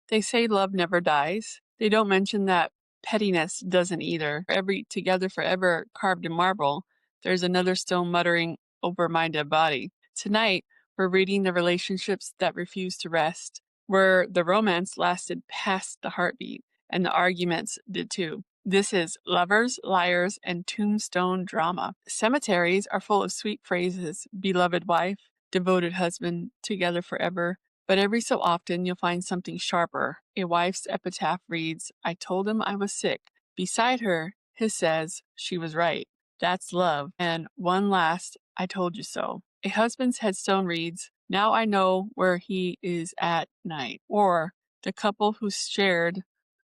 They say love never dies. They don't mention that pettiness doesn't either. For every together forever carved in marble, there's another stone muttering over my dead body. Tonight, we're reading the relationships that refuse to rest, where the romance lasted past the heartbeat, and the arguments did too. This is Lovers, Liars, and Tombstone drama. Cemeteries are full of sweet phrases: beloved wife, devoted husband, together forever. But every so often you'll find something sharper. A wife's epitaph reads, I told him I was sick. Beside her, his says, she was right. That's love. And one last, I told you so. A husband's headstone reads, now I know where he is at night. Or the couple who shared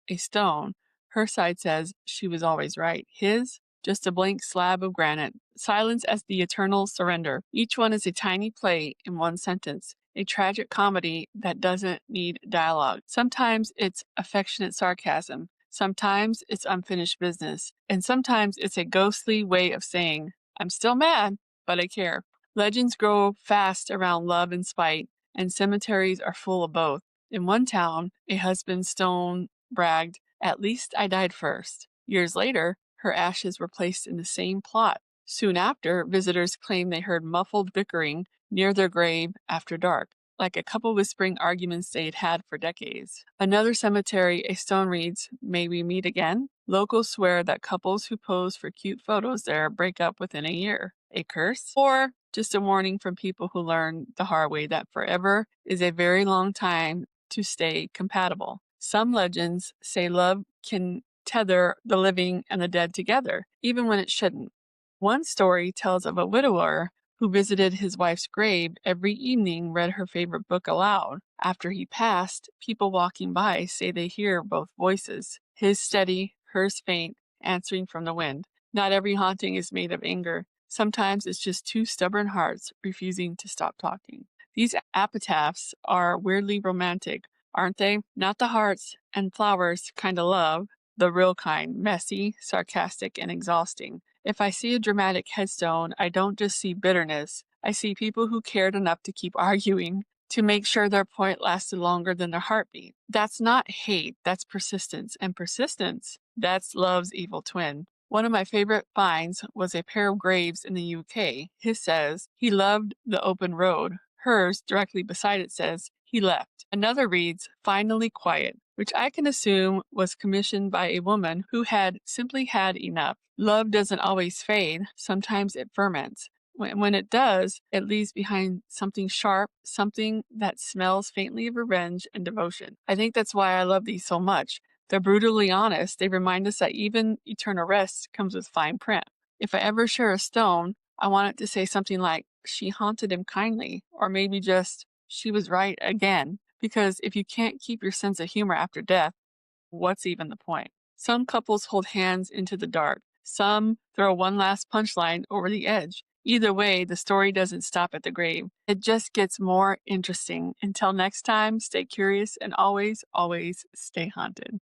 a stone, her side says she was always right. His, just a blank slab of granite. Silence as the eternal surrender. Each one is a tiny play in one sentence. A tragic comedy that doesn't need dialogue. Sometimes it's affectionate sarcasm. Sometimes it's unfinished business. And sometimes it's a ghostly way of saying, I'm still mad, but I care. Legends grow fast around love and spite, and cemeteries are full of both. In one town, a husband's stone bragged, at least I died first. Years later, her ashes were placed in the same plot. Soon after, visitors claimed they heard muffled bickering near their grave after dark, like a couple whispering arguments they'd had for decades. Another cemetery, a stone reads, may we meet again? Locals swear that couples who pose for cute photos there break up within a year. A curse? Or just a warning from people who learn the hard way that forever is a very long time to stay compatible. Some legends say love can tether the living and the dead together, even when it shouldn't. One story tells of a widower who visited his wife's grave every evening, read her favorite book aloud. After he passed, people walking by say they hear both voices, his steady, hers faint, answering from the wind. Not every haunting is made of anger. Sometimes it's just two stubborn hearts refusing to stop talking. These epitaphs are weirdly romantic, aren't they? Not the hearts and flowers kind of love, the real kind, messy, sarcastic, and exhausting. If I see a dramatic headstone, I don't just see bitterness. I see people who cared enough to keep arguing, to make sure their point lasted longer than their heartbeat. That's not hate, that's persistence. And persistence, that's love's evil twin. One of my favorite finds was a pair of graves in the UK. His says, he loved the open road. Hers, directly beside it, says, he left. Another reads, finally quiet, which I can assume was commissioned by a woman who had simply had enough. Love doesn't always fade. Sometimes it ferments. When it does, it leaves behind something sharp, something that smells faintly of revenge and devotion. I think that's why I love these so much. They're brutally honest. They remind us that even eternal rest comes with fine print. If I ever share a stone, I want it to say something like, she haunted him kindly, or maybe just, she was right again. Because if you can't keep your sense of humor after death, what's even the point? Some couples hold hands into the dark. Some throw one last punchline over the edge. Either way, the story doesn't stop at the grave. It just gets more interesting. Until next time, stay curious and always, always stay haunted.